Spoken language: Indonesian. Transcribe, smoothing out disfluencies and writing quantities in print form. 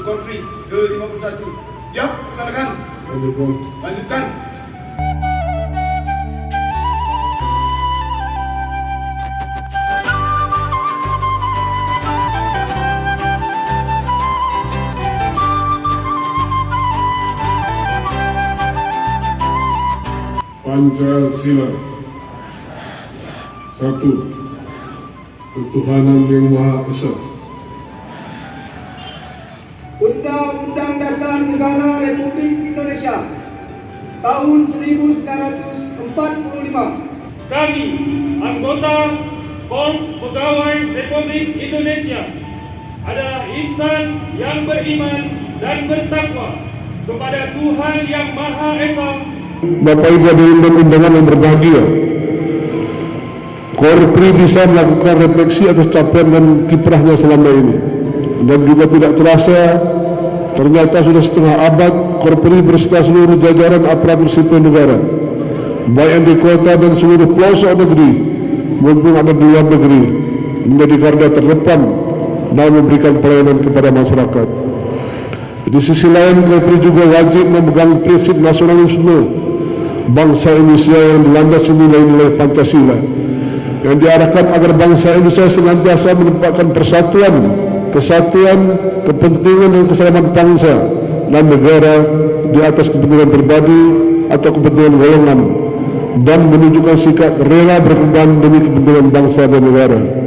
Korpri ke-51. Siap, laksanakan. Lanjutkan. Pancasila. Satu, ketuhanan yang Maha Esa. Undang-Undang Dasar Negara Republik Indonesia tahun 1945. Kami, anggota Korps Pegawai Republik Indonesia, adalah insan yang beriman dan bertakwa kepada Tuhan Yang Maha Esa. Bapak Ibu hadirin dan undangan yang berbahagia, Korpri bisa melakukan refleksi atas capaian dan kiprahnya selama ini, dan juga tidak terasa ternyata sudah setengah abad Korpri berserta seluruh jajaran aparatur sipil negara, baik yang di kota dan seluruh pelosok negeri maupun ada di luar negeri, menjadi garda terdepan dalam memberikan pelayanan kepada masyarakat. Di sisi lain, Korpri juga wajib memegang prinsip nasionalisme bangsa Indonesia yang dilandasi nilai-nilai Pancasila, yang diarahkan agar bangsa Indonesia senantiasa menempatkan persatuan, kesatuan, kepentingan dan keselamatan bangsa dan negara di atas kepentingan pribadi atau kepentingan golongan, dan menunjukkan sikap rela berkorban demi kepentingan bangsa dan negara.